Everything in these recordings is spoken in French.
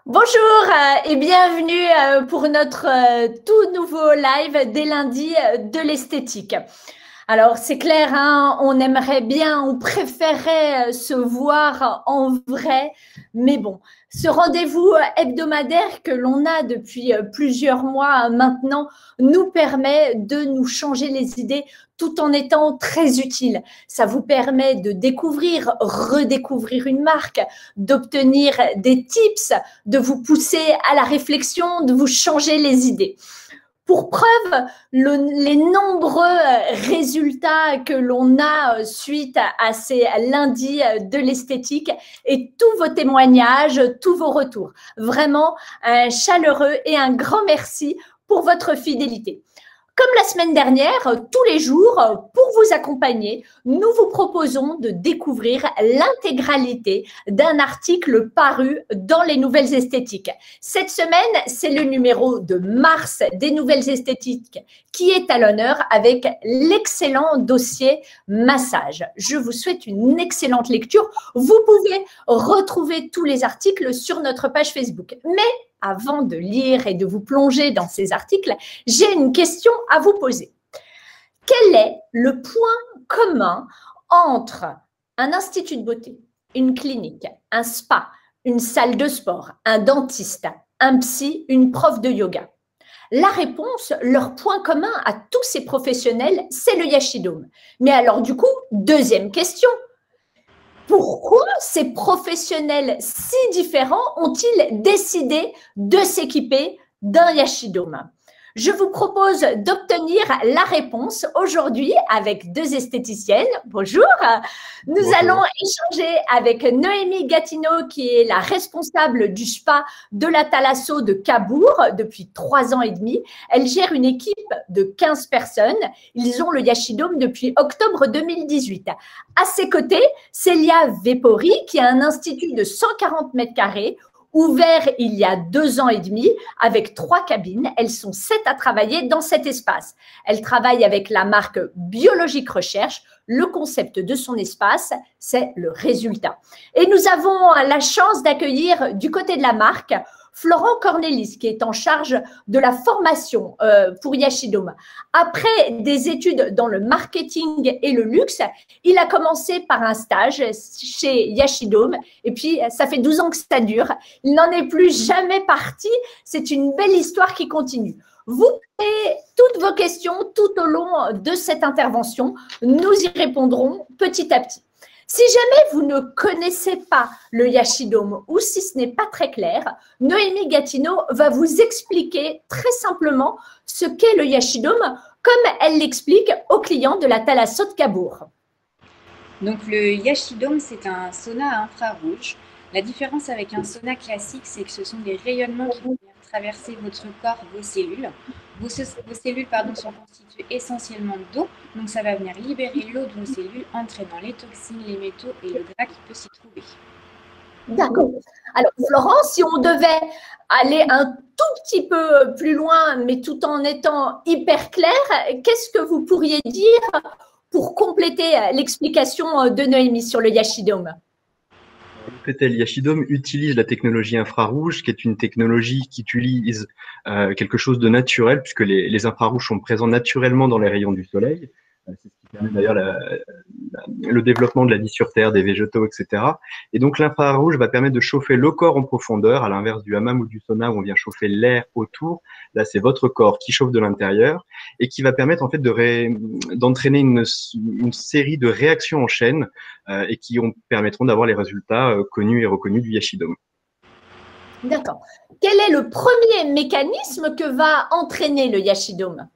Bonjour et bienvenue pour notre tout nouveau live des lundis de l'esthétique. Alors c'est clair, hein, on aimerait bien, on préférerait se voir en vrai, mais bon, ce rendez-vous hebdomadaire que l'on a depuis plusieurs mois maintenant nous permet de nous changer les idées tout en étant très utile. Ça vous permet de découvrir, redécouvrir une marque, d'obtenir des tips, de vous pousser à la réflexion, de vous changer les idées. Pour preuve, les nombreux résultats que l'on a suite à ces lundis de l'esthétique et tous vos témoignages, tous vos retours. Vraiment un chaleureux et un grand merci pour votre fidélité. Comme la semaine dernière, tous les jours, pour vous accompagner, nous vous proposons de découvrir l'intégralité d'un article paru dans les Nouvelles Esthétiques. Cette semaine, c'est le numéro de mars des Nouvelles Esthétiques qui est à l'honneur avec l'excellent dossier massage. Je vous souhaite une excellente lecture. Vous pouvez retrouver tous les articles sur notre page Facebook. Mais avant de lire et de vous plonger dans ces articles, j'ai une question à vous poser. Quel est le point commun entre un institut de beauté, une clinique, un spa, une salle de sport, un dentiste, un psy, une prof de yoga? La réponse, leur point commun à tous ces professionnels, c'est le Yashidome. Mais alors du coup, deuxième question, pourquoi ces professionnels si différents ont-ils décidé de s'équiper d'un Yashidome? Je vous propose d'obtenir la réponse aujourd'hui avec deux esthéticiennes. Bonjour. Nous Bonjour. allons échanger avec Noémie Gatineau, qui est la responsable du spa de la Thalasso de Cabourg depuis 3 ans et demi. Elle gère une équipe de 15 personnes. Ils ont le Yashidome depuis octobre 2018. À ses côtés, Célia Vepori, qui a un institut de 140 mètres carrés, ouvert il y a 2 ans et demi avec 3 cabines. Elles sont 7 à travailler dans cet espace. Elle travaille avec la marque Biologique Recherche. Le concept de son espace, c'est le résultat. Et nous avons la chance d'accueillir du côté de la marque Florent Cornelis, qui est en charge de la formation pour Yashidome. Après des études dans le marketing et le luxe, il a commencé par un stage chez Yashidome et puis ça fait 12 ans que ça dure. Il n'en est plus jamais parti. C'est une belle histoire qui continue. Vous posez toutes vos questions tout au long de cette intervention. Nous y répondrons petit à petit. Si jamais vous ne connaissez pas le Yashidome ou si ce n'est pas très clair, Noémie Gatineau va vous expliquer très simplement ce qu'est le Yashidome, comme elle l'explique aux clients de la Thalasso de Cabourg. Donc le Yashidome, c'est un sauna à infrarouge. La différence avec un sauna classique, c'est que ce sont des rayonnements qui vont venir traverser votre corps, vos cellules. Vos cellules sont constituées essentiellement d'eau, donc ça va venir libérer l'eau de vos cellules, entraînant les toxines, les métaux et le gras qui peut s'y trouver. D'accord. Alors Florence, si on devait aller un tout petit peu plus loin, mais tout en étant hyper clair, qu'est-ce que vous pourriez dire pour compléter l'explication de Noémie sur le Yashidome? Le Yashidome utilise la technologie infrarouge, qui est une technologie qui utilise quelque chose de naturel, puisque les infrarouges sont présents naturellement dans les rayons du soleil. C'est ce qui permet d'ailleurs le développement de la vie sur Terre, des végétaux, etc. Et donc l'infrarouge va permettre de chauffer le corps en profondeur, à l'inverse du hammam ou du sauna où on vient chauffer l'air autour. Là, c'est votre corps qui chauffe de l'intérieur et qui va permettre en fait d'entraîner une série de réactions en chaîne et qui permettront d'avoir les résultats connus et reconnus du Yashidome. D'accord. Quel est le premier mécanisme que va entraîner le Yashidome?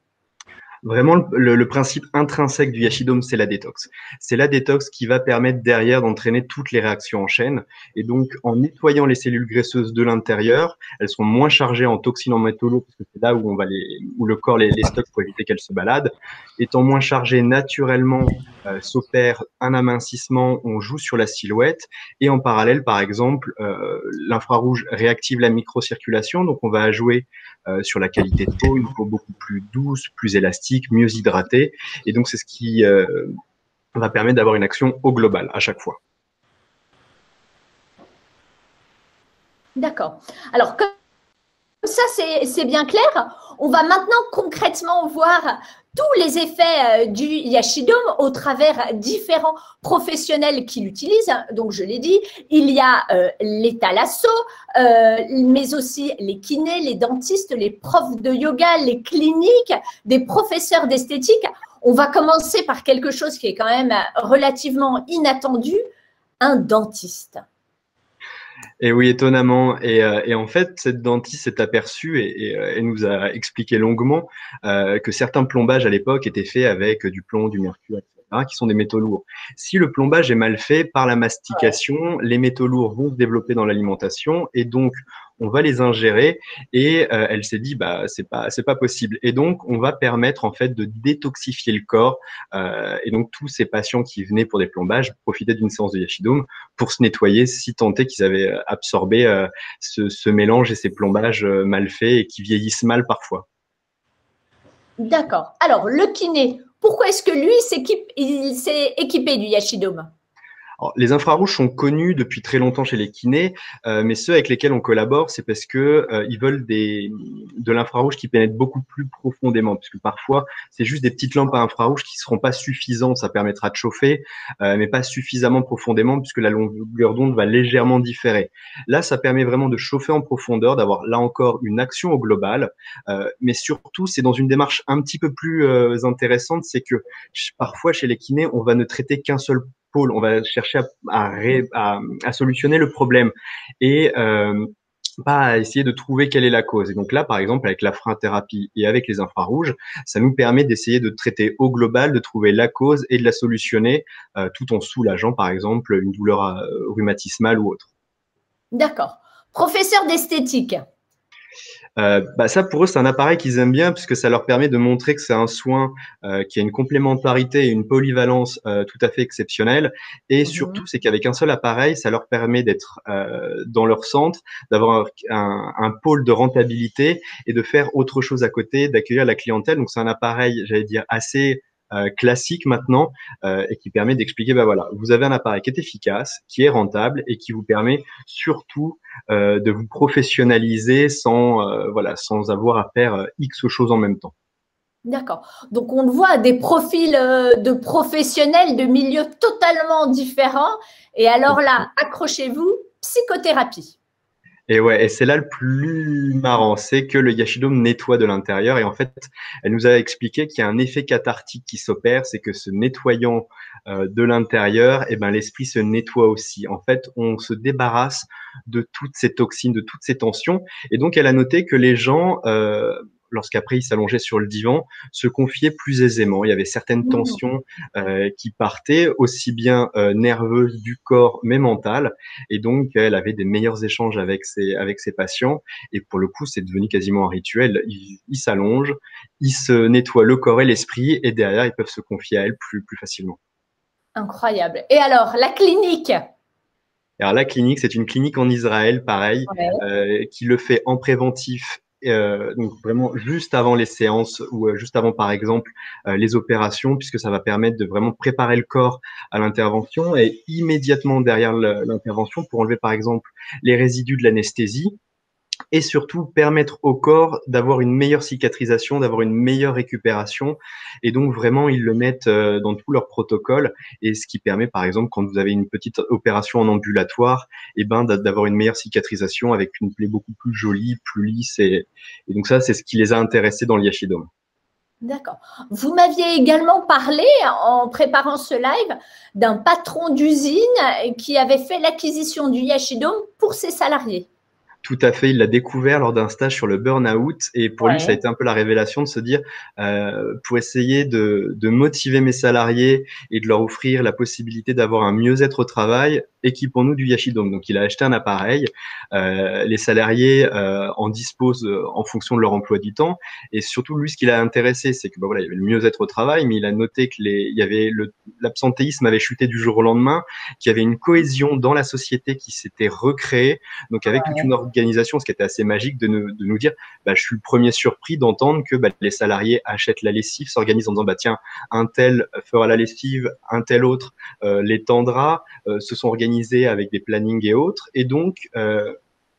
Vraiment, le principe intrinsèque du Yashidome, c'est la détox. C'est la détox qui va permettre derrière d'entraîner toutes les réactions en chaîne. Et donc, en nettoyant les cellules graisseuses de l'intérieur, elles sont moins chargées en toxines, en métaux lourds, parce que c'est là où où le corps les stocke pour éviter qu'elles se baladent. Étant moins chargées naturellement, s'opère un amincissement, on joue sur la silhouette. Et en parallèle, par exemple, l'infrarouge réactive la microcirculation, donc on va jouer sur la qualité de peau, une peau beaucoup plus douce, plus élastique, mieux hydratée. Et donc, c'est ce qui va permettre d'avoir une action au global à chaque fois. D'accord. Alors, comme ça, c'est bien clair. On va maintenant concrètement voir tous les effets du Yashidome au travers différents professionnels qui l'utilisent. Donc, je l'ai dit, il y a les thalassos, mais aussi les kinés, les dentistes, les profs de yoga, les cliniques, des professeurs d'esthétique. On va commencer par quelque chose qui est quand même relativement inattendu, un dentiste. Et oui, étonnamment. Et en fait, cette dentiste s'est aperçue et elle nous a expliqué longuement que certains plombages à l'époque étaient faits avec du plomb, du mercure, etc., qui sont des métaux lourds. Si le plombage est mal fait par la mastication, les métaux lourds vont se développer dans l'alimentation et donc on va les ingérer. Et elle s'est dit, bah c'est pas possible. Et donc on va permettre en fait de détoxifier le corps. Et donc tous ces patients qui venaient pour des plombages profitaient d'une séance de Yashidome pour se nettoyer, si tant est qu'ils avaient absorbé ce mélange et ces plombages mal faits et qui vieillissent mal parfois. D'accord. Alors, le kiné, pourquoi est-ce que lui il s'est équipé du Yashidome? Alors, les infrarouges sont connus depuis très longtemps chez les kinés, mais ceux avec lesquels on collabore, c'est parce que ils veulent de l'infrarouge qui pénètre beaucoup plus profondément, parce que parfois c'est juste des petites lampes à infrarouge qui seront pas suffisantes, ça permettra de chauffer, mais pas suffisamment profondément, puisque la longueur d'onde va légèrement différer. Là, ça permet vraiment de chauffer en profondeur, d'avoir là encore une action au global, mais surtout c'est dans une démarche un petit peu plus intéressante, c'est que parfois chez les kinés, on va ne traiter qu'un seul pôle, on va chercher à solutionner le problème et pas à essayer de trouver quelle est la cause. Et donc là, par exemple, avec la phrénothérapie et avec les infrarouges, ça nous permet d'essayer de traiter au global, de trouver la cause et de la solutionner tout en soulageant, par exemple, une douleur rhumatismale ou autre. D'accord. Professeur d'esthétique. Bah ça pour eux c'est un appareil qu'ils aiment bien puisque ça leur permet de montrer que c'est un soin qui a une complémentarité et une polyvalence tout à fait exceptionnelle et surtout c'est qu'avec un seul appareil ça leur permet d'être dans leur centre, d'avoir un pôle de rentabilité et de faire autre chose à côté, d'accueillir la clientèle. Donc c'est un appareil j'allais dire assez classique maintenant et qui permet d'expliquer bah voilà, vous avez un appareil qui est efficace, qui est rentable et qui vous permet surtout de vous professionnaliser sans voilà, sans avoir à faire X choses en même temps. D'accord. Donc, on voit des profils de professionnels de milieux totalement différents. Et alors là, accrochez-vous, psychothérapie. Et ouais, et c'est là le plus marrant, c'est que le Yashidome nettoie de l'intérieur et en fait, elle nous a expliqué qu'il y a un effet cathartique qui s'opère, c'est que ce nettoyant de l'intérieur, eh ben l'esprit se nettoie aussi. En fait, on se débarrasse de toutes ces toxines, de toutes ces tensions. Et donc, elle a noté que les gens lorsqu'après ils s'allongeaient sur le divan, se confiaient plus aisément. Il y avait certaines tensions qui partaient, aussi bien nerveuses du corps, mais mentales. Et donc, elle avait des meilleurs échanges avec ses patients. Et pour le coup, c'est devenu quasiment un rituel. Ils s'allongent, ils se nettoient le corps et l'esprit, et derrière, ils peuvent se confier à elle plus facilement. Incroyable. Et alors, la clinique? Alors, la clinique, c'est une clinique en Israël, pareil, Ouais. qui le fait en préventif donc vraiment juste avant les séances ou juste avant par exemple les opérations puisque ça va permettre de vraiment préparer le corps à l'intervention et immédiatement derrière l'intervention pour enlever par exemple les résidus de l'anesthésie et surtout permettre au corps d'avoir une meilleure cicatrisation, d'avoir une meilleure récupération. Et donc vraiment, ils le mettent dans tout leur protocole. Et ce qui permet, par exemple, quand vous avez une petite opération en ambulatoire, et ben d'avoir une meilleure cicatrisation avec une plaie beaucoup plus jolie, plus lisse. Et donc ça, c'est ce qui les a intéressés dans le Yashidome. D'accord. Vous m'aviez également parlé, en préparant ce live, d'un patron d'usine qui avait fait l'acquisition du Yashidome pour ses salariés. Tout à fait, il l'a découvert lors d'un stage sur le burn-out et pour lui, ça a Ouais. été un peu la révélation de se dire, pour essayer de motiver mes salariés et de leur offrir la possibilité d'avoir un mieux-être au travail, équipons-nous du Yashidome. Donc, il a acheté un appareil, les salariés en disposent en fonction de leur emploi du temps et surtout, lui, ce qui l'a intéressé, c'est que bah, voilà, il y avait le mieux-être au travail, mais il a noté que il y avait l'absentéisme avait chuté du jour au lendemain, qu'il y avait une cohésion dans la société qui s'était recréée, donc avec toute une organisation, ce qui était assez magique de nous dire, bah, je suis le premier surpris d'entendre que bah, les salariés achètent la lessive, s'organisent en disant, bah, tiens, un tel fera la lessive, un tel autre les tendra, se sont organisés avec des plannings et autres. Et donc,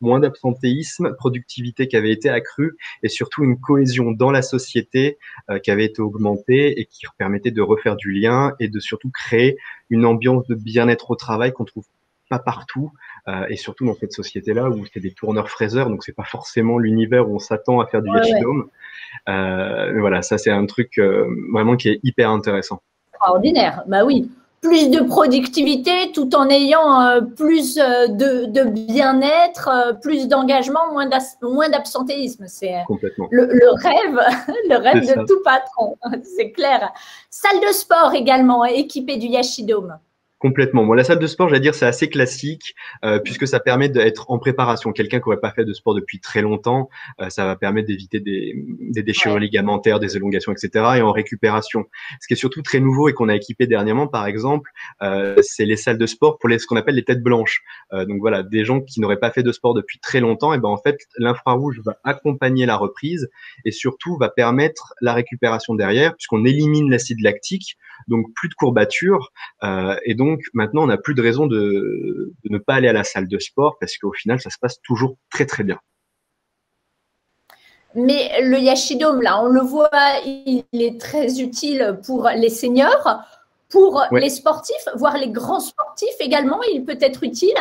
moins d'absentéisme, productivité qui avait été accrue et surtout une cohésion dans la société qui avait été augmentée et qui permettait de refaire du lien et de surtout créer une ambiance de bien-être au travail qu'on trouve pas partout et surtout dans cette société-là où c'est des tourneurs-fraiseurs, donc c'est pas forcément l'univers où on s'attend à faire du Ouais, ouais. yachidome. Mais voilà, ça c'est un truc vraiment qui est hyper intéressant. Extraordinaire. Bah oui. Plus de productivité tout en ayant plus de bien-être, plus d'engagement, moins d'absentéisme. C'est Complètement. le rêve, le C'est rêve ça. de tout patron, c'est clair. Salle de sport également équipée du Yashidome. Complètement. Bon, la salle de sport, j'allais dire, c'est assez classique puisque ça permet d'être en préparation. Quelqu'un qui n'aurait pas fait de sport depuis très longtemps, ça va permettre d'éviter des déchirures Ouais. ligamentaires, des élongations, etc. Et en récupération. Ce qui est surtout très nouveau et qu'on a équipé dernièrement, par exemple, c'est les salles de sport pour ce qu'on appelle les têtes blanches. Donc voilà, des gens qui n'auraient pas fait de sport depuis très longtemps, et ben en fait, l'infrarouge va accompagner la reprise et surtout va permettre la récupération derrière puisqu'on élimine l'acide lactique, donc plus de courbatures. Et donc, maintenant, on n'a plus de raison de ne pas aller à la salle de sport parce qu'au final, ça se passe toujours très, très bien. Mais le Yashidome, là, on le voit, il est très utile pour les seniors, pour Ouais, les sportifs, voire les grands sportifs également, il peut être utile.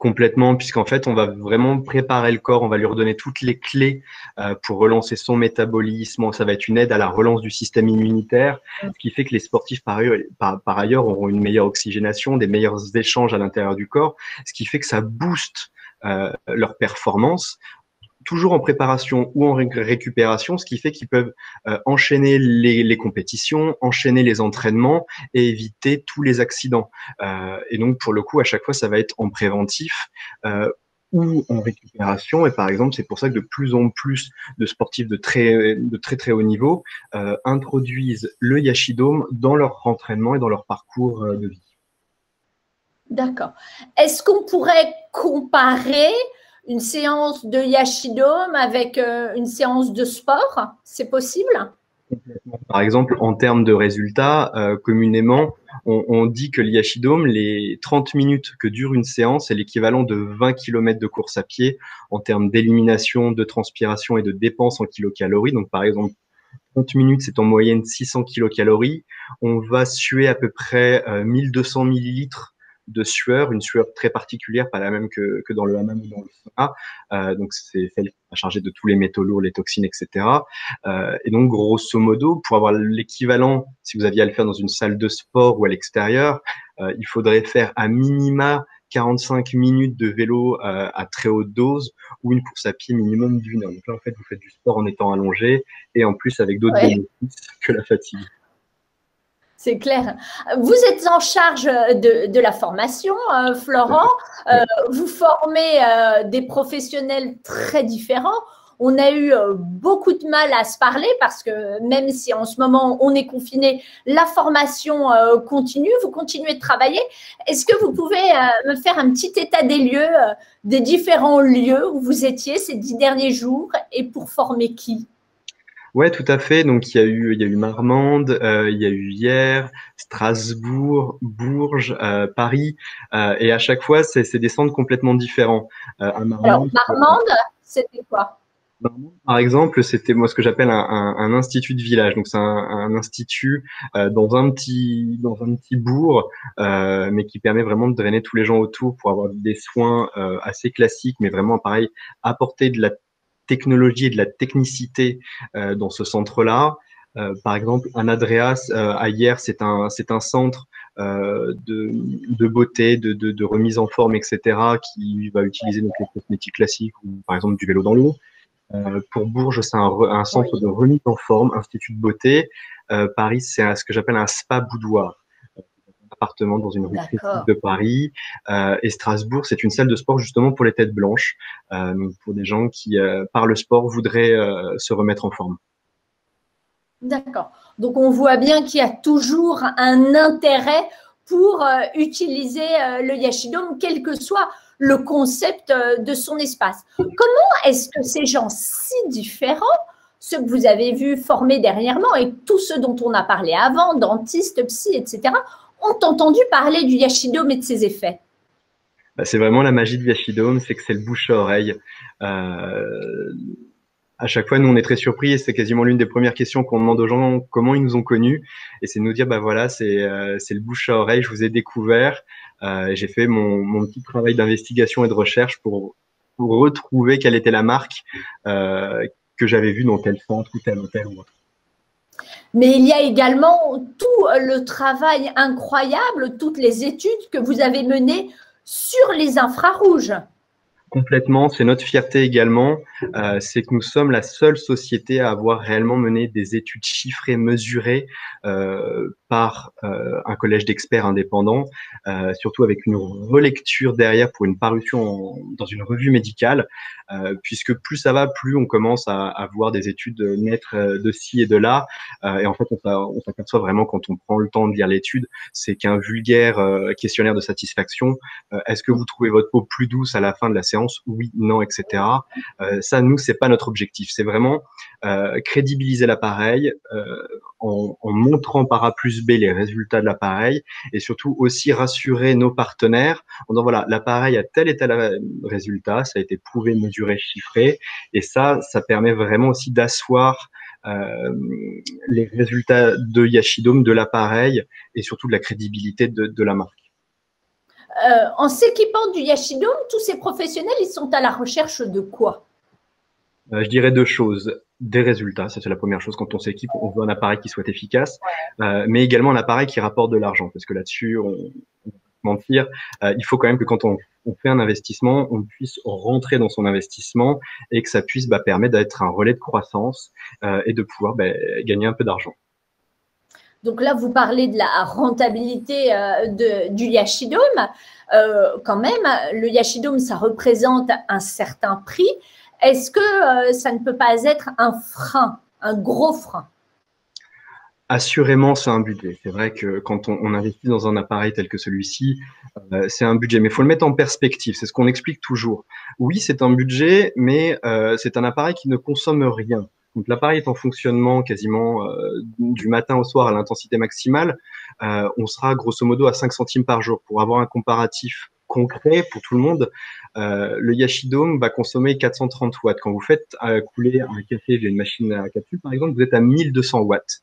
complètement, puisqu'en fait, on va vraiment préparer le corps, on va lui redonner toutes les clés pour relancer son métabolisme. Ça va être une aide à la relance du système immunitaire, ce qui fait que les sportifs, par ailleurs, auront une meilleure oxygénation, des meilleurs échanges à l'intérieur du corps, ce qui fait que ça booste leur performance. Toujours en préparation ou en récupération, ce qui fait qu'ils peuvent enchaîner les compétitions, enchaîner les entraînements et éviter tous les accidents. Et donc, pour le coup, à chaque fois, ça va être en préventif ou en récupération. Et par exemple, c'est pour ça que de plus en plus de sportifs de très haut niveau introduisent le Yashidome dans leur entraînement et dans leur parcours de vie. D'accord. Est-ce qu'on pourrait comparer une séance de Yashidome avec une séance de sport? C'est possible? Par exemple, en termes de résultats, communément, on dit que l'Yashidome, les 30 minutes que dure une séance, c'est l'équivalent de 20 km de course à pied en termes d'élimination, de transpiration et de dépenses en kilocalories. Donc, par exemple, 30 minutes, c'est en moyenne 600 kilocalories. On va suer à peu près 1200 millilitres de sueur, une sueur très particulière, pas la même que dans le hammam ou dans le sauna. Donc, c'est celle qui va charger de tous les métaux lourds, les toxines, etc. Et donc, grosso modo, pour avoir l'équivalent, si vous aviez à le faire dans une salle de sport ou à l'extérieur, il faudrait faire à minima 45 minutes de vélo à très haute dose ou une course à pied minimum d'1 heure. Donc là, en fait, vous faites du sport en étant allongé et en plus avec d'autres Ouais, bénéfices que la fatigue. c'est clair. Vous êtes en charge de la formation, Tout à Florent. fait. Ouais. Vous formez des professionnels très différents. On a eu beaucoup de mal à se parler parce que même si en ce moment on est confiné, la formation continue, vous continuez de travailler. Est-ce que vous pouvez me faire un petit état des lieux des différents lieux où vous étiez ces 10 derniers jours et pour former qui? Ouais, tout à fait. Donc il y a eu Marmande, il y a eu hier, Strasbourg, Bourges, Paris, et à chaque fois c'est des centres complètement différents. À Alors, Marmande, Marmande, c'était quoi? par exemple, c'était moi ce que j'appelle un institut de village. Donc c'est un institut dans un petit bourg, mais qui permet vraiment de drainer tous les gens autour pour avoir des soins assez classiques, mais vraiment pareil, apporter de la technologie et de la technicité dans ce centre-là. Par exemple, un Andreas à hier, c'est un centre de beauté, de remise en forme, etc., qui va utiliser donc les cosmétiques classiques ou par exemple du vélo dans l'eau. Pour Bourges, c'est un centre Oui, de remise en forme, institut de beauté. Paris, c'est ce que j'appelle un spa boudoir, appartement dans une rue critique d'accord. de Paris. Et Strasbourg, c'est une salle de sport justement pour les têtes blanches, donc pour des gens qui, par le sport, voudraient se remettre en forme. D'accord. Donc, on voit bien qu'il y a toujours un intérêt pour utiliser le Yashidome, quel que soit le concept de son espace. Comment est-ce que ces gens si différents, ceux que vous avez vus former dernièrement et tous ceux dont on a parlé avant, dentistes, psy, etc., ont entendu parler du Yashidome et de ses effets? C'est vraiment la magie de Yashidome, c'est que c'est le bouche à oreille. À chaque fois, nous, on est très surpris et c'est quasiment l'une des premières questions qu'on demande aux gens, comment ils nous ont connus. Et c'est de nous dire, bah voilà, c'est le bouche à oreille, je vous ai découvert. J'ai fait mon petit travail d'investigation et de recherche pour retrouver quelle était la marque que j'avais vue dans tel centre ou tel hôtel ou autre. Mais il y a également tout le travail incroyable, toutes les études que vous avez menées sur les infrarouges. Complètement, c'est notre fierté également, c'est que nous sommes la seule société à avoir réellement mené des études chiffrées, mesurées par un collège d'experts indépendants, surtout avec une relecture derrière pour une parution dans une revue médicale, puisque plus ça va, plus on commence à voir des études naître de ci et de là, et en fait on s'aperçoit vraiment quand on prend le temps de lire l'étude, c'est qu'un vulgaire questionnaire de satisfaction, est-ce que vous trouvez votre peau plus douce à la fin de la séance? Oui, non, etc. Ça, nous, c'est pas notre objectif. C'est vraiment crédibiliser l'appareil en montrant par A plus B les résultats de l'appareil et surtout aussi rassurer nos partenaires en disant voilà, l'appareil a tel et tel résultat, ça a été prouvé, mesuré, chiffré, et ça permet vraiment aussi d'asseoir les résultats de Yashidome, de l'appareil et surtout de la crédibilité de la marque. En s'équipant du Yashidome, tous ces professionnels, ils sont à la recherche de quoi? Je dirais deux choses. Des résultats, ça c'est la première chose. Quand on s'équipe, on veut un appareil qui soit efficace, mais également un appareil qui rapporte de l'argent, parce que là-dessus, on va mentir, il faut quand même que quand on fait un investissement, on puisse rentrer dans son investissement et que ça puisse permettre d'être un relais de croissance et de pouvoir gagner un peu d'argent. Donc là, vous parlez de la rentabilité du Yashidome. Quand même, le Yashidome, ça représente un certain prix. Est-ce que ça ne peut pas être un frein, un gros frein? Assurément, c'est un budget. C'est vrai que quand on investit dans un appareil tel que celui-ci, c'est un budget. Mais il faut le mettre en perspective. C'est ce qu'on explique toujours. Oui, c'est un budget, mais c'est un appareil qui ne consomme rien. Donc l'appareil est en fonctionnement quasiment du matin au soir à l'intensité maximale. On sera grosso modo à 5 centimes par jour. Pour avoir un comparatif concret pour tout le monde, le Yashidome va consommer 430 watts. Quand vous faites couler un café via une machine à capsule, par exemple, vous êtes à 1200 watts.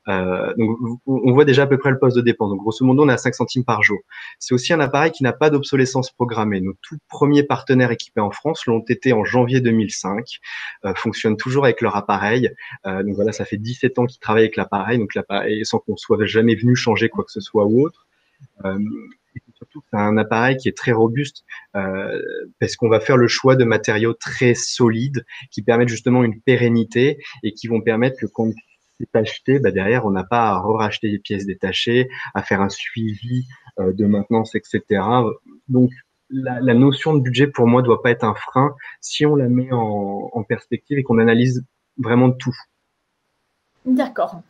Donc, on voit déjà à peu près le poste de dépense. Donc, grosso modo, on est à 5 centimes par jour. C'est aussi un appareil qui n'a pas d'obsolescence programmée. Nos tout premiers partenaires équipés en France l'ont été en janvier 2005, fonctionnent toujours avec leur appareil. Donc voilà, ça fait 17 ans qu'ils travaillent avec l'appareil, donc l'appareil sans qu'on soit jamais venu changer quoi que ce soit ou autre. Et surtout, c'est un appareil qui est très robuste parce qu'on va faire le choix de matériaux très solides qui permettent justement une pérennité et qui vont permettre que quand c'est acheté, derrière, on n'a pas à racheter des pièces détachées, à faire un suivi de maintenance, etc. Donc, la notion de budget, pour moi, doit pas être un frein si on la met en perspective et qu'on analyse vraiment tout. D'accord.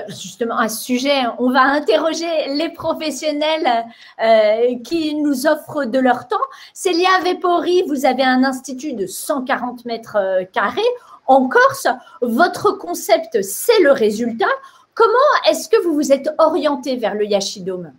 Justement, à ce sujet, on va interroger les professionnels qui nous offrent de leur temps. Célia Vepori, vous avez un institut de 140 mètres carrés en Corse. Votre concept, c'est le résultat. Comment est-ce que vous vous êtes orienté vers le Yashidome?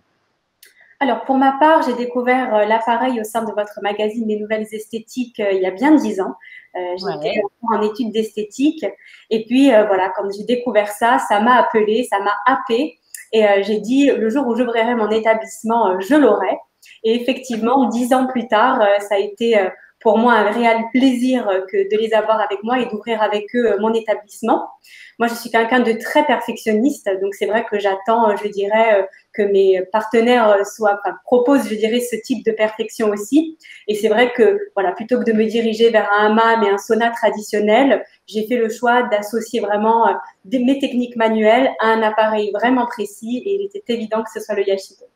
Alors, pour ma part, j'ai découvert l'appareil au sein de votre magazine Les Nouvelles Esthétiques il y a bien 10 ans. J'étais en études d'esthétique. Et puis, voilà, quand j'ai découvert ça, ça m'a appelé, ça m'a happé. Et j'ai dit, le jour où j'ouvrirai mon établissement, je l'aurai. Et effectivement, 10 ans plus tard, ça a été pour moi un réel plaisir que de les avoir avec moi et d'ouvrir avec eux mon établissement. Moi, je suis quelqu'un de très perfectionniste, donc c'est vrai que j'attends, je dirais, que mes partenaires proposent, je dirais, ce type de perfection aussi. Et c'est vrai que, voilà, plutôt que de me diriger vers un hammam et un sauna traditionnel, j'ai fait le choix d'associer vraiment mes techniques manuelles à un appareil vraiment précis et il était évident que ce soit le Yashidome.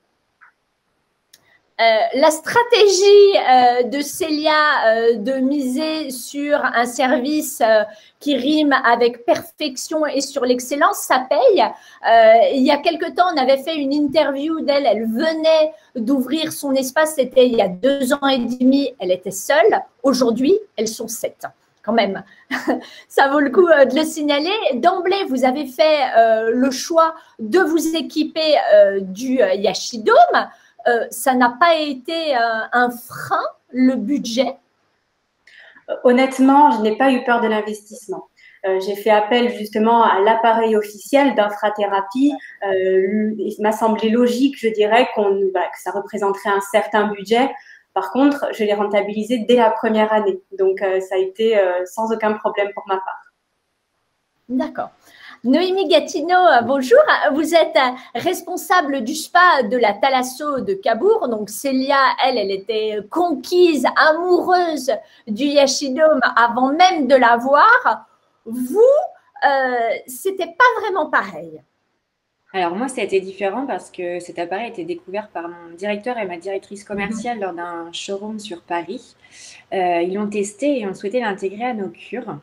La stratégie de Célia de miser sur un service qui rime avec perfection et sur l'excellence, ça paye. Il y a quelque temps, on avait fait une interview d'elle. Elle venait d'ouvrir son espace. C'était il y a 2 ans et demi. Elle était seule. Aujourd'hui, elles sont 7. Quand même, ça vaut le coup de le signaler. D'emblée, vous avez fait le choix de vous équiper du Yashidome. ça n'a pas été un frein, le budget? Honnêtement, je n'ai pas eu peur de l'investissement. J'ai fait appel justement à l'appareil officiel d'infrathérapie. Il m'a semblé logique, je dirais, que ça représenterait un certain budget. Par contre, je l'ai rentabilisé dès la première année. Donc, ça a été sans aucun problème pour ma part. D'accord. Noémie Gatineau, bonjour. Vous êtes responsable du spa de la Thalasso de Cabourg. Donc, Célia, elle était conquise, amoureuse du Yashidome avant même de la voir. Vous, c'était pas vraiment pareil. Alors moi, ça a été différent parce que cet appareil a été découvert par mon directeur et ma directrice commerciale lors d'un showroom sur Paris. Ils l'ont testé et ont souhaité l'intégrer à nos cures.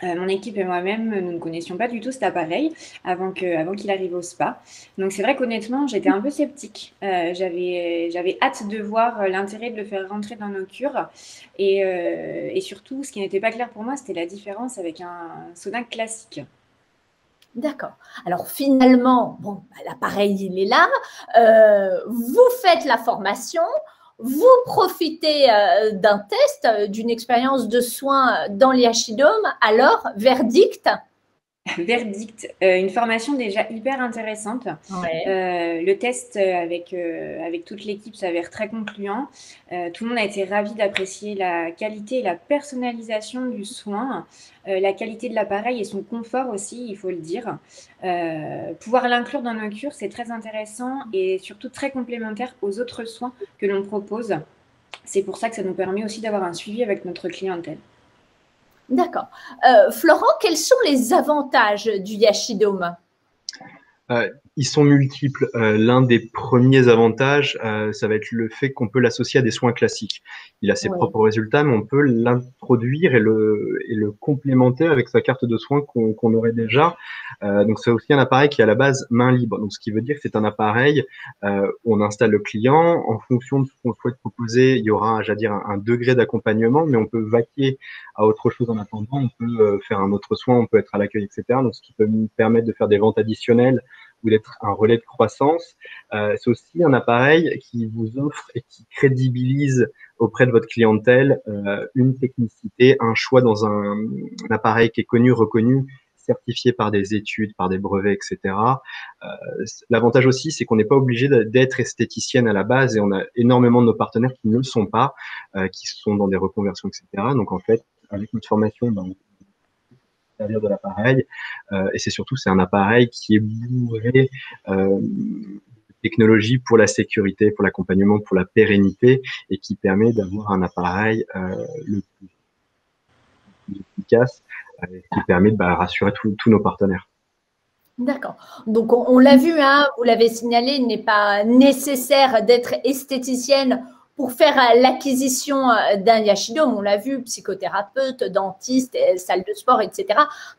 Mon équipe et moi-même, nous ne connaissions pas du tout cet appareil avant qu'il arrive au spa. Donc c'est vrai qu'honnêtement, j'étais un peu sceptique. J'avais hâte de voir l'intérêt de le faire rentrer dans nos cures. Et surtout, ce qui n'était pas clair pour moi, c'était la différence avec un sauna classique. D'accord. Alors finalement, bon, l'appareil, il est là. Vous faites la formation. Vous profitez d'un test, d'une expérience de soins dans l'Yashidome. Alors, verdict? Verdict, une formation déjà hyper intéressante. Ouais. Le test avec toute l'équipe s'avère très concluant. Tout le monde a été ravi d'apprécier la qualité et la personnalisation du soin, la qualité de l'appareil et son confort aussi, il faut le dire. Pouvoir l'inclure dans nos cures, c'est très intéressant et surtout très complémentaire aux autres soins que l'on propose. C'est pour ça que ça nous permet aussi d'avoir un suivi avec notre clientèle. D'accord. Florent, quels sont les avantages du Yashidome? Ils sont multiples. L'un des premiers avantages, ça va être le fait qu'on peut l'associer à des soins classiques. Il a ses propres résultats, mais on peut l'introduire et le complémenter avec sa carte de soins qu'on aurait déjà. Donc c'est aussi un appareil qui est à la base main libre. Donc ce qui veut dire que c'est un appareil où on installe le client. En fonction de ce qu'on souhaite proposer, il y aura, j'allais dire, un degré d'accompagnement, mais on peut vaquer à autre chose en attendant. On peut faire un autre soin, on peut être à l'accueil, etc. Donc ce qui peut nous permettre de faire des ventes additionnelles ou d'être un relais de croissance. C'est aussi un appareil qui vous offre et qui crédibilise auprès de votre clientèle une technicité, un choix dans un appareil qui est connu, reconnu, certifié par des études, par des brevets, etc. L'avantage aussi, c'est qu'on n'est pas obligé d'être esthéticienne à la base et on a énormément de nos partenaires qui ne le sont pas, qui sont dans des reconversions, etc. Donc en fait, avec notre formation, de l'appareil et c'est un appareil qui est bourré de technologie pour la sécurité, pour l'accompagnement, pour la pérennité et qui permet d'avoir un appareil le plus efficace qui permet de rassurer tous nos partenaires. D'accord. Donc, on l'a vu, hein, vous l'avez signalé, il n'est pas nécessaire d'être esthéticienne pour faire l'acquisition d'un Yashidome. On l'a vu, psychothérapeute, dentiste, salle de sport, etc.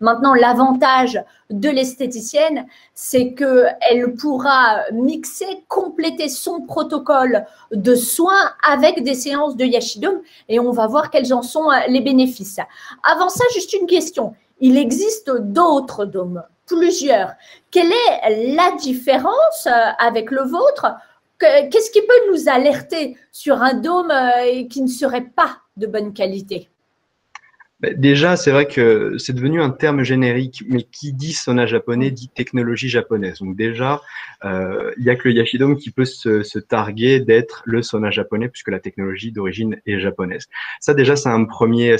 Maintenant, l'avantage de l'esthéticienne, c'est qu'elle pourra mixer, compléter son protocole de soins avec des séances de Yashidome et on va voir quels en sont les bénéfices. Avant ça, juste une question. Il existe d'autres dômes, plusieurs. Quelle est la différence avec le vôtre? Qu'est-ce qui peut nous alerter sur un dôme qui ne serait pas de bonne qualité? Déjà, c'est vrai que c'est devenu un terme générique, mais qui dit sauna japonais dit technologie japonaise. Donc déjà, il n'y a que le Yashidome qui peut se targuer d'être le sauna japonais puisque la technologie d'origine est japonaise. Ça déjà, c'est un premier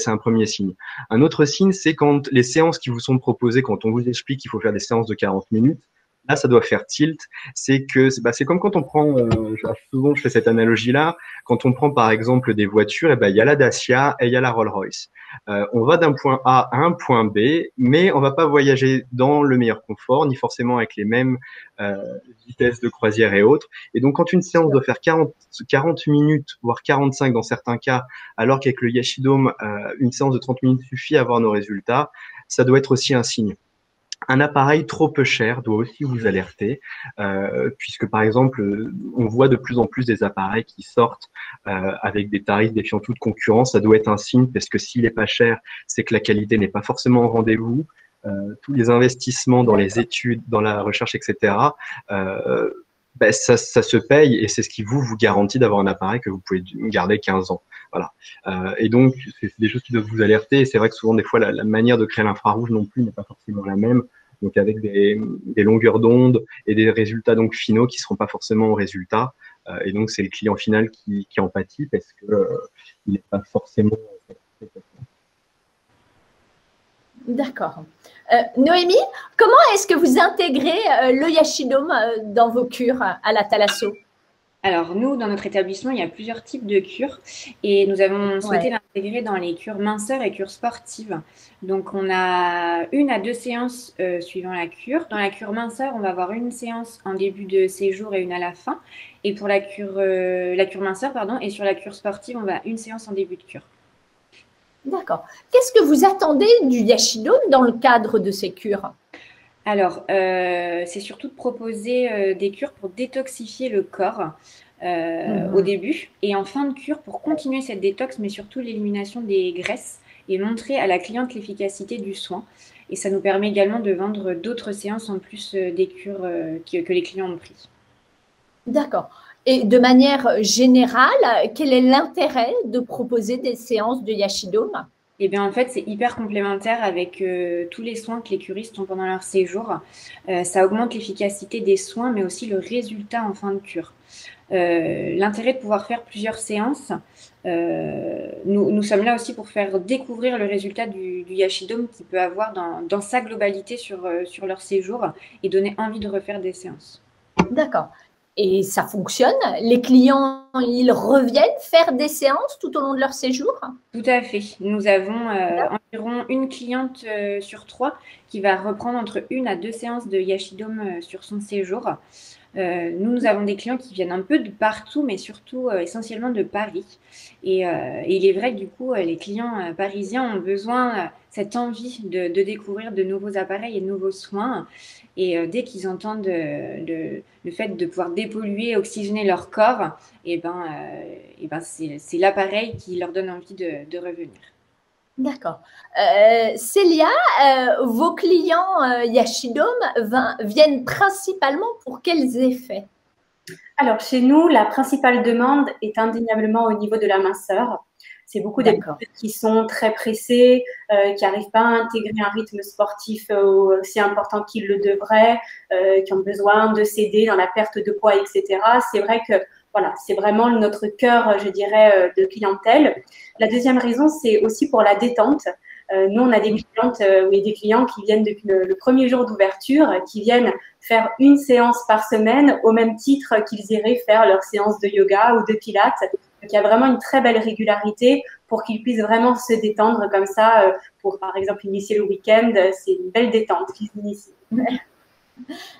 signe. Un autre signe, c'est quand les séances qui vous sont proposées, quand on vous explique qu'il faut faire des séances de 40 minutes, là, ça doit faire tilt. C'est comme quand on prend, souvent je fais cette analogie-là, quand on prend par exemple des voitures, il y a la Dacia et il y a la Rolls-Royce. On va d'un point A à un point B, mais on va pas voyager dans le meilleur confort, ni forcément avec les mêmes vitesses de croisière et autres. Et donc, quand une séance doit faire 40 minutes, voire 45 dans certains cas, alors qu'avec le Yashidome, une séance de 30 minutes suffit à avoir nos résultats, ça doit être aussi un signe. Un appareil trop peu cher doit aussi vous alerter, puisque par exemple, on voit de plus en plus des appareils qui sortent avec des tarifs défiant toute concurrence. Ça doit être un signe, parce que s'il est pas cher, c'est que la qualité n'est pas forcément au rendez-vous. Tous les investissements dans les études, dans la recherche, etc., Ben, ça se paye et c'est ce qui vous garantit d'avoir un appareil que vous pouvez garder 15 ans. Voilà. Et donc, c'est des choses qui doivent vous alerter. Et c'est vrai que souvent, des fois, la manière de créer l'infrarouge non plus n'est pas forcément la même. Donc, avec des longueurs d'onde et des résultats donc finaux qui seront pas forcément au résultat. Et donc, c'est le client final qui en pâtit parce que il n'est pas forcément. D'accord. Noémie, comment est-ce que vous intégrez le Yashidome dans vos cures à la Thalasso? Alors, nous, dans notre établissement, il y a plusieurs types de cures et nous avons souhaité l'intégrer dans les cures minceurs et cures sportives. Donc, on a 1 à 2 séances suivant la cure. Dans la cure minceur, on va avoir une séance en début de séjour et une à la fin. Et pour la cure minceur, et sur la cure sportive, on va une séance en début de cure. D'accord. Qu'est-ce que vous attendez du Yashidome dans le cadre de ces cures? Alors, c'est surtout de proposer des cures pour détoxifier le corps au début et en fin de cure pour continuer cette détox, mais surtout l'élimination des graisses et montrer à la cliente l'efficacité du soin. Et ça nous permet également de vendre d'autres séances en plus des cures que les clients ont pris. D'accord. Et de manière générale, quel est l'intérêt de proposer des séances de Yashidome? Eh bien, en fait, c'est hyper complémentaire avec tous les soins que les curistes ont pendant leur séjour. Ça augmente l'efficacité des soins, mais aussi le résultat en fin de cure. L'intérêt de pouvoir faire plusieurs séances, nous sommes là aussi pour faire découvrir le résultat du Yashidome qu'il peut avoir dans sa globalité sur leur séjour et donner envie de refaire des séances. D'accord. Et ça fonctionne? Les clients, ils reviennent faire des séances tout au long de leur séjour? Tout à fait. Nous avons environ une cliente sur 3 qui va reprendre entre 1 à 2 séances de Yashidome sur son séjour. Nous avons des clients qui viennent un peu de partout, mais surtout essentiellement de Paris. Et il est vrai que du coup, les clients parisiens ont besoin cette envie de découvrir de nouveaux appareils et de nouveaux soins. Et dès qu'ils entendent le fait de pouvoir dépolluer, oxygéner leur corps, c'est l'appareil qui leur donne envie de revenir. D'accord. Célia, vos clients Yashidome viennent principalement pour quels effets? Alors, chez nous, la principale demande est indéniablement au niveau de la minceur. C'est beaucoup des personnes qui sont très pressées, qui n'arrivent pas à intégrer un rythme sportif aussi important qu'ils le devraient, qui ont besoin de s'aider dans la perte de poids, etc. C'est vrai que voilà, c'est vraiment notre cœur, je dirais, de clientèle. La deuxième raison, c'est aussi pour la détente. Nous, on a des clientes et des clients qui viennent depuis le premier jour d'ouverture, qui viennent faire une séance par semaine au même titre qu'ils iraient faire leur séance de yoga ou de pilates. Donc, il y a vraiment une très belle régularité pour qu'ils puissent vraiment se détendre comme ça pour, par exemple, initier le week-end. C'est une belle détente qu'ils initient.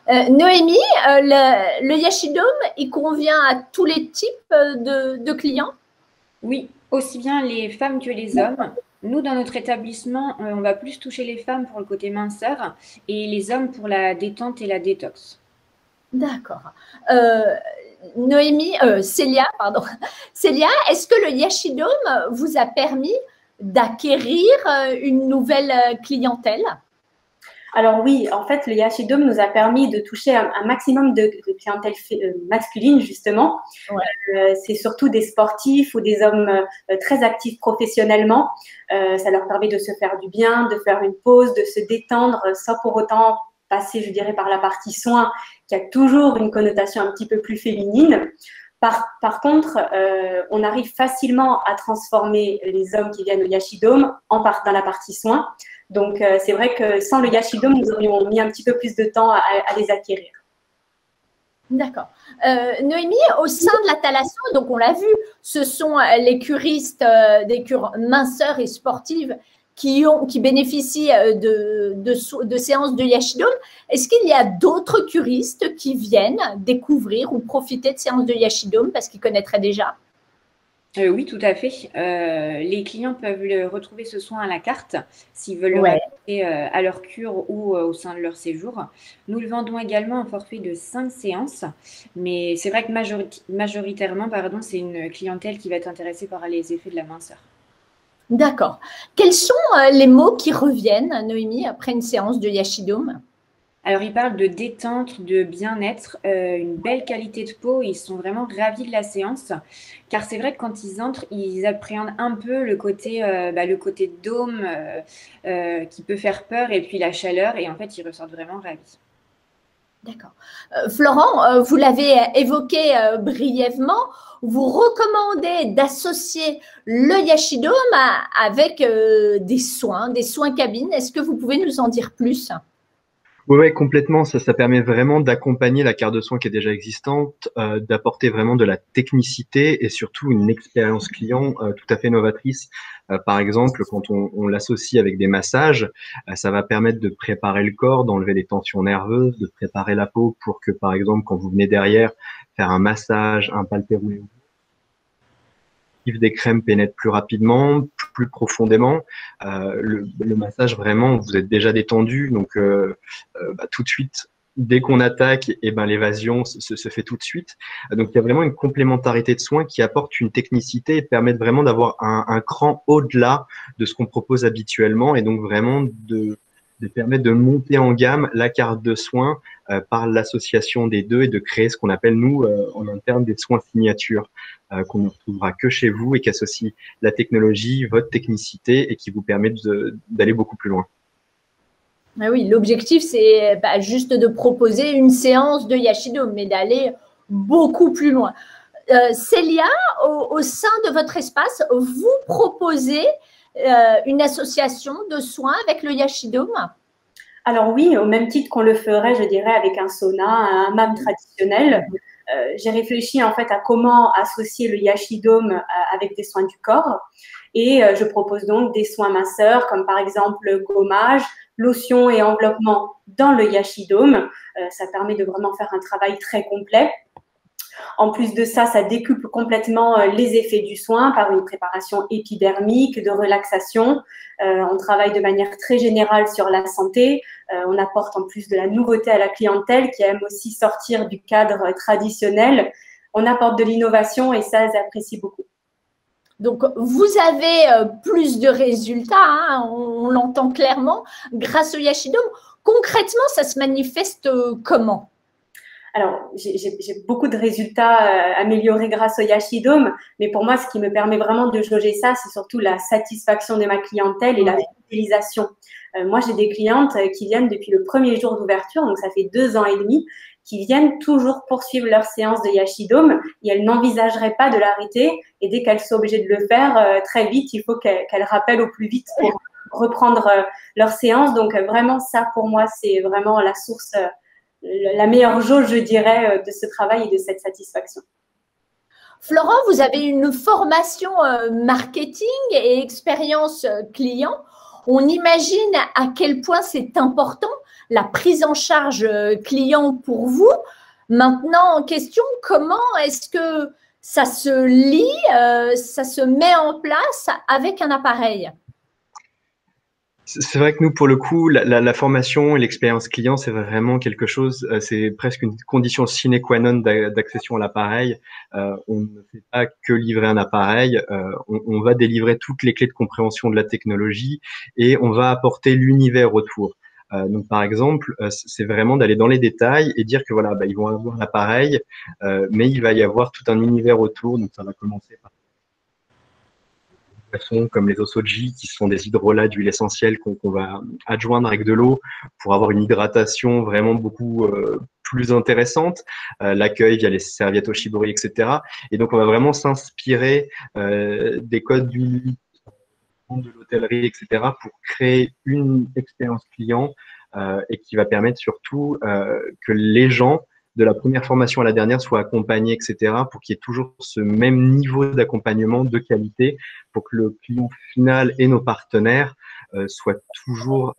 Noémie, le Yashidome, il convient à tous les types de clients? Oui, aussi bien les femmes que les hommes. Nous, dans notre établissement, on va plus toucher les femmes pour le côté minceur et les hommes pour la détente et la détox. D'accord. Célia, pardon. Célia, est-ce que le Yashidome vous a permis d'acquérir une nouvelle clientèle? Alors oui, en fait, le Yashidome nous a permis de toucher un maximum de clientèle masculine, justement. Ouais. C'est surtout des sportifs ou des hommes très actifs professionnellement. Ça leur permet de se faire du bien, de faire une pause, de se détendre sans pour autant passer, je dirais, par la partie soins, qui a toujours une connotation un petit peu plus féminine. Par contre, on arrive facilement à transformer les hommes qui viennent au Yashidome dans la partie soins. Donc, c'est vrai que sans le Yashidome, nous aurions mis un petit peu plus de temps à les acquérir. D'accord. Noémie, au sein de la Thalasso, donc on l'a vu, ce sont les curistes des cures minceurs et sportives qui bénéficient de séances de Yashidome. Est-ce qu'il y a d'autres curistes qui viennent découvrir ou profiter de séances de Yashidome parce qu'ils connaîtraient déjà? Oui, tout à fait. Les clients peuvent retrouver ce soin à la carte s'ils veulent le rajouter à leur cure ou au sein de leur séjour. Nous le vendons également en forfait de 5 séances, mais c'est vrai que majoritairement, c'est une clientèle qui va être intéressée par les effets de la minceur. D'accord. Quels sont les mots qui reviennent, Noémie, après une séance de Yashidome? Alors, ils parlent de détente, de bien-être, une belle qualité de peau. Ils sont vraiment ravis de la séance. Car c'est vrai que quand ils entrent, ils appréhendent un peu le côté dôme qui peut faire peur et puis la chaleur. Et en fait, ils ressortent vraiment ravis. D'accord. Florent, vous l'avez évoqué brièvement, vous recommandez d'associer le yashidome avec des soins cabines. Est-ce que vous pouvez nous en dire plus? Oui, ouais, complètement. Ça permet vraiment d'accompagner la carte de soins qui est déjà existante, d'apporter vraiment de la technicité et surtout une expérience client tout à fait novatrice. Par exemple, quand on l'associe avec des massages, ça va permettre de préparer le corps, d'enlever les tensions nerveuses, de préparer la peau pour que, par exemple, quand vous venez derrière faire un massage, un palpéro, des crèmes pénètrent plus rapidement, plus profondément. Le massage, vraiment, vous êtes déjà détendu, donc tout de suite, dès qu'on attaque, et ben l'évasion se fait tout de suite. Donc il y a vraiment une complémentarité de soins qui apporte une technicité et permet vraiment d'avoir un cran au-delà de ce qu'on propose habituellement, et donc vraiment de permettre de monter en gamme la carte de soins par l'association des deux et de créer ce qu'on appelle, nous, en interne, des soins signatures qu'on ne retrouvera que chez vous et qui associe la technologie, votre technicité et qui vous permet d'aller beaucoup plus loin. Ah oui, l'objectif, c'est juste de proposer une séance de yashidome, mais d'aller beaucoup plus loin. Célia, au sein de votre espace, vous proposez une association de soins avec le yashidome? Alors oui, au même titre qu'on le ferait, je dirais, avec un sauna, un hammam traditionnel. J'ai réfléchi en fait à comment associer le yashidome avec des soins du corps. Et je propose donc des soins masseurs, comme par exemple le gommage, lotion et enveloppement dans le yashidome. Ça permet de vraiment faire un travail très complet. En plus de ça, ça décuple complètement les effets du soin par une préparation épidermique, de relaxation. On travaille de manière très générale sur la santé. On apporte en plus de la nouveauté à la clientèle qui aime aussi sortir du cadre traditionnel. On apporte de l'innovation et ça, j'apprécie beaucoup. Donc, vous avez plus de résultats, hein, on l'entend clairement, grâce au yashidome. Concrètement, ça se manifeste comment? Alors, j'ai beaucoup de résultats améliorés grâce au yashidome, mais pour moi, ce qui me permet vraiment de jauger ça, c'est surtout la satisfaction de ma clientèle et la fidélisation. Moi, j'ai des clientes qui viennent depuis le premier jour d'ouverture, donc ça fait 2 ans et demi, qui viennent toujours poursuivre leur séance de yashidome et elles n'envisageraient pas de l'arrêter. Et dès qu'elles sont obligées de le faire, très vite, il faut qu'elles rappellent au plus vite pour reprendre leur séance. Donc, vraiment, ça, pour moi, c'est vraiment la source la meilleure jauge, je dirais, de ce travail et de cette satisfaction. Florent, vous avez une formation marketing et expérience client. On imagine à quel point c'est important la prise en charge client pour vous. Maintenant, en question, comment est-ce que ça se lie, ça se met en place avec un appareil? C'est vrai que nous, pour le coup, la formation et l'expérience client, c'est vraiment quelque chose, c'est presque une condition sine qua non d'accession à l'appareil. On ne fait pas que livrer un appareil, on va délivrer toutes les clés de compréhension de la technologie et on va apporter l'univers autour. Donc, par exemple, c'est vraiment d'aller dans les détails et dire que voilà, ils vont avoir l'appareil, mais il va y avoir tout un univers autour. Donc, ça va commencer par comme les osoji, qui sont des hydrolats d'huile essentielle qu'on va adjoindre avec de l'eau pour avoir une hydratation vraiment beaucoup plus intéressante. L'accueil via les serviettes Oshibori, etc. Et donc, on va vraiment s'inspirer des codes d'huile, de l'hôtellerie, etc. pour créer une expérience client et qui va permettre surtout que les gens de la première formation à la dernière soient accompagnés, etc., pour qu'il y ait toujours ce même niveau d'accompagnement de qualité, pour que le client final et nos partenaires soient toujours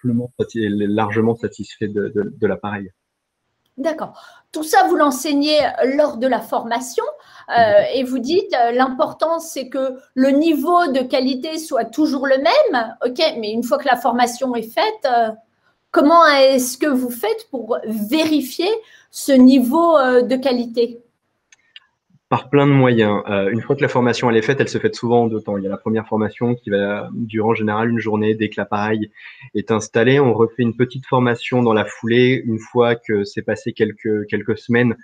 largement satisfaits de l'appareil. D'accord. Tout ça, vous l'enseignez lors de la formation et vous dites l'important, c'est que le niveau de qualité soit toujours le même. OK, mais une fois que la formation est faite, comment est-ce que vous faites pour vérifier ce niveau de qualité? Par plein de moyens. Une fois que la formation elle est faite, elle se fait souvent en 2 temps. Il y a la première formation qui va durer en général une journée dès que l'appareil est installé. On refait une petite formation dans la foulée une fois que c'est passé quelques semaines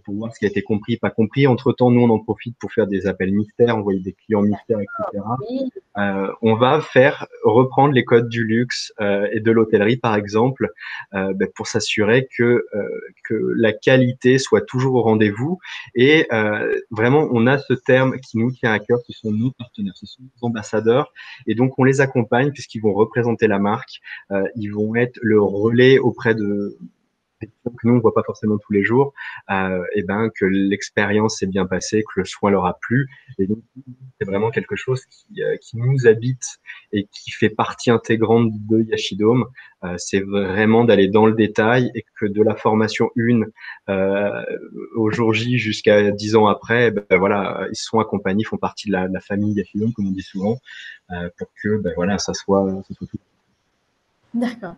pour voir ce qui a été compris, pas compris. Entre-temps, nous, on en profite pour faire des appels mystères, envoyer des clients mystères, etc. On va reprendre les codes du luxe et de l'hôtellerie, par exemple, pour s'assurer que la qualité soit toujours au rendez-vous. Et vraiment, on a ce terme qui nous tient à cœur, ce sont nos partenaires, ce sont nos ambassadeurs. Et donc, on les accompagne puisqu'ils vont représenter la marque. Ils vont être le relais auprès de que nous on voit pas forcément tous les jours, que l'expérience s'est bien passée, que le soin leur a plu, et donc c'est vraiment quelque chose qui nous habite et qui fait partie intégrante de Yashidome. C'est vraiment d'aller dans le détail et que de la formation 1 au jour J jusqu'à 10 ans après, voilà, ils sont accompagnés, ils font partie de la famille Yashidome, comme on dit souvent, pour que voilà, ça soit tout. D'accord.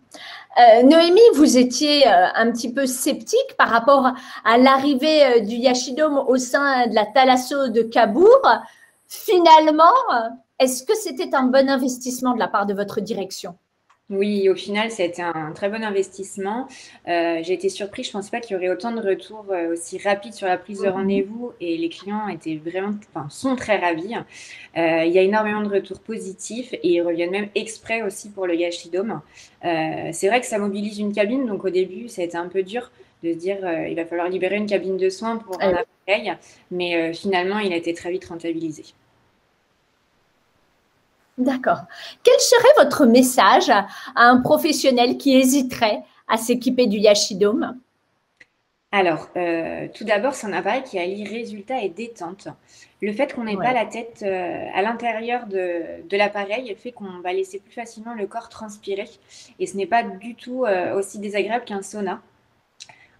Noémie, vous étiez un petit peu sceptique par rapport à l'arrivée du Yashidome au sein de la Thalasso de Cabourg. Finalement, est-ce que c'était un bon investissement de la part de votre direction? Oui, au final, ça a été un très bon investissement. J'ai été surprise, je ne pensais pas qu'il y aurait autant de retours aussi rapides sur la prise de rendez-vous et les clients sont très ravis. Il y a énormément de retours positifs et ils reviennent même exprès aussi pour le Yashidome. C'est vrai que ça mobilise une cabine, donc au début, ça a été un peu dur de se dire il va falloir libérer une cabine de soins pour un appareil, mais finalement, il a été très vite rentabilisé. D'accord. Quel serait votre message à un professionnel qui hésiterait à s'équiper du Yashidome? Alors, tout d'abord, c'est un appareil qui allie résultat et détente. Le fait qu'on n'ait pas la tête à l'intérieur de l'appareil fait qu'on va laisser plus facilement le corps transpirer et ce n'est pas du tout aussi désagréable qu'un sauna.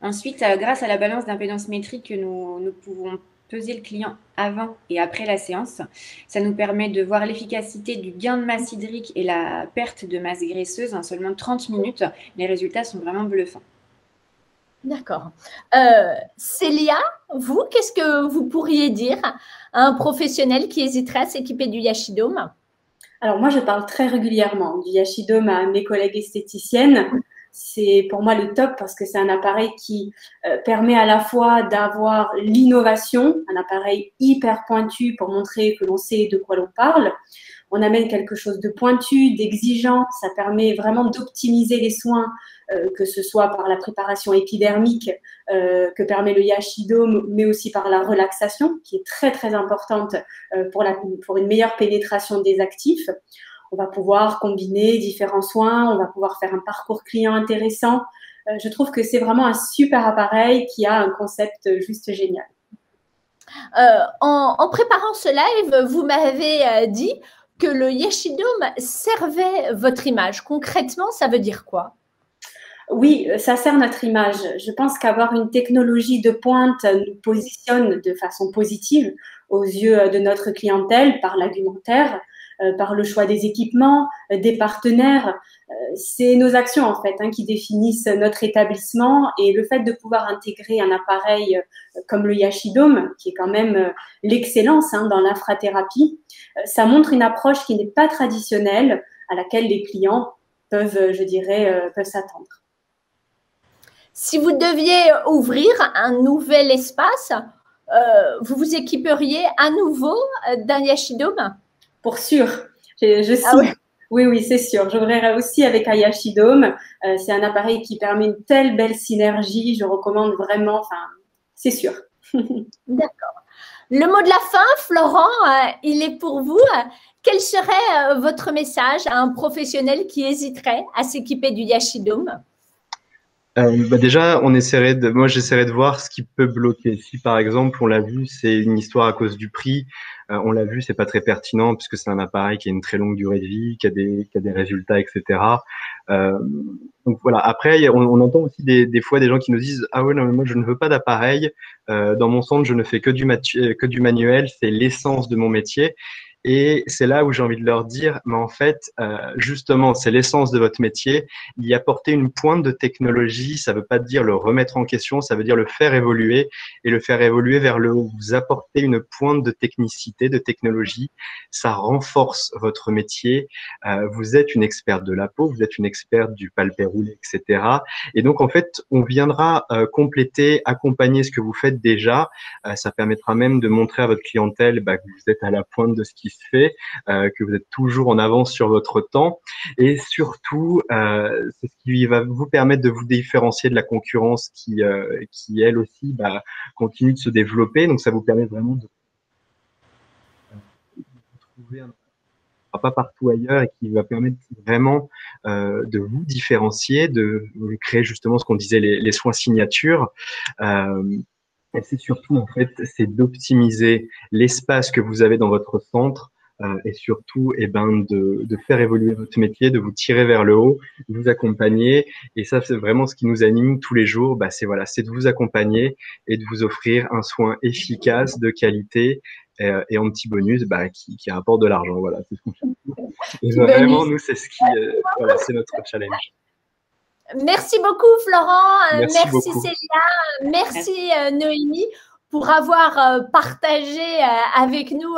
Ensuite, grâce à la balance d'impédance métrique que nous pouvons peser le client avant et après la séance, ça nous permet de voir l'efficacité du gain de masse hydrique et la perte de masse graisseuse en seulement 30 minutes. Les résultats sont vraiment bluffants. D'accord. Célia, vous, qu'est-ce que vous pourriez dire à un professionnel qui hésiterait à s'équiper du Yashidome? Alors moi, je parle très régulièrement du Yashidome à mes collègues esthéticiennes. C'est pour moi le top parce que c'est un appareil qui permet à la fois d'avoir l'innovation, un appareil hyper pointu pour montrer que l'on sait de quoi l'on parle. On amène quelque chose de pointu, d'exigeant. Ça permet vraiment d'optimiser les soins, que ce soit par la préparation épidermique que permet le Yashidome, mais aussi par la relaxation, qui est très, très importante pour une meilleure pénétration des actifs. On va pouvoir combiner différents soins, on va pouvoir faire un parcours client intéressant. Je trouve que c'est vraiment un super appareil qui a un concept juste génial. En préparant ce live, vous m'avez dit que le Yashidome servait votre image. Concrètement, ça veut dire quoi? Oui, ça sert notre image. Je pense qu'avoir une technologie de pointe nous positionne de façon positive aux yeux de notre clientèle par l'argumentaire, par le choix des équipements, des partenaires. C'est nos actions en fait qui définissent notre établissement et le fait de pouvoir intégrer un appareil comme le Yashidome, qui est quand même l'excellence dans l'infrathérapie, ça montre une approche qui n'est pas traditionnelle à laquelle les clients peuvent, je dirais, peuvent s'attendre. Si vous deviez ouvrir un nouvel espace, vous vous équiperiez à nouveau d'un Yashidome? Pour sûr, oui, c'est sûr. J'ouvrirai aussi avec un Yashidome. C'est un appareil qui permet une telle belle synergie. Je recommande vraiment, c'est sûr. D'accord. Le mot de la fin, Florent, il est pour vous. Quel serait votre message à un professionnel qui hésiterait à s'équiper du Yashidome? Déjà, moi j'essaierai de voir ce qui peut bloquer. Si par exemple, on l'a vu, c'est une histoire à cause du prix, on l'a vu, c'est pas très pertinent puisque c'est un appareil qui a une très longue durée de vie, qui a des résultats, etc. Donc voilà. Après, on entend aussi des fois des gens qui nous disent ah ouais non mais moi je ne veux pas d'appareil. Dans mon centre, je ne fais que du manuel, c'est l'essence de mon métier. Et c'est là où j'ai envie de leur dire, mais en fait, justement, c'est l'essence de votre métier. Y apporter une pointe de technologie, ça veut pas dire le remettre en question, ça veut dire le faire évoluer et le faire évoluer vers le haut. Vous apportez une pointe de technicité, de technologie, ça renforce votre métier. Vous êtes une experte de la peau, vous êtes une experte du palpé roulé, etc. Et donc, en fait, on viendra compléter, accompagner ce que vous faites déjà. Ça permettra même de montrer à votre clientèle que vous êtes à la pointe de ce qui se fait, que vous êtes toujours en avance sur votre temps. Et surtout, c'est ce qui va vous permettre de vous différencier de la concurrence qui elle aussi, continue de se développer. Donc, ça vous permet vraiment de trouver un pas partout ailleurs et qui va permettre vraiment de vous différencier, de créer justement ce qu'on disait les soins signatures. Et c'est surtout, en fait, c'est d'optimiser l'espace que vous avez dans votre centre et surtout, de faire évoluer votre métier, de vous tirer vers le haut, de vous accompagner. Et ça, c'est vraiment ce qui nous anime tous les jours. C'est de vous accompagner et de vous offrir un soin efficace, de qualité et en petit bonus, qui rapporte de l'argent. Voilà, c'est ce qu'on fait. Et vraiment, nous, c'est ce qui, c'est notre challenge. Merci beaucoup, Florent. Merci beaucoup. Célia. Merci, Noémie, pour avoir partagé avec nous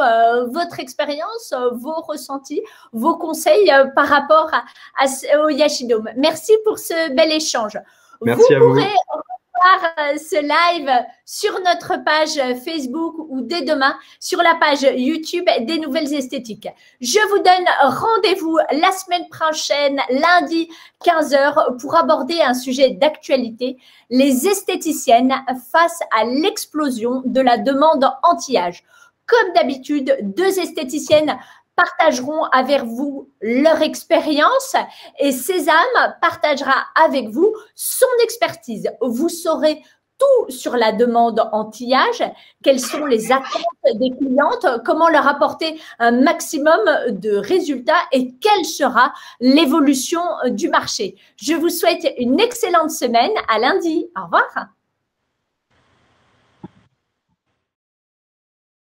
votre expérience, vos ressentis, vos conseils par rapport au Yashidome. Merci pour ce bel échange. Merci à vous. Pourrez revoir ce live sur notre page Facebook ou dès demain sur la page YouTube des Nouvelles Esthétiques. Je vous donne rendez-vous la semaine prochaine, lundi 15h, pour aborder un sujet d'actualité, les esthéticiennes face à l'explosion de la demande anti-âge. Comme d'habitude, 2 esthéticiennes partageront avec vous leur expérience et Sésame partagera avec vous son expertise. Vous saurez tout sur la demande anti-âge, quelles sont les attentes des clientes, comment leur apporter un maximum de résultats et quelle sera l'évolution du marché. Je vous souhaite une excellente semaine. À lundi. Au revoir.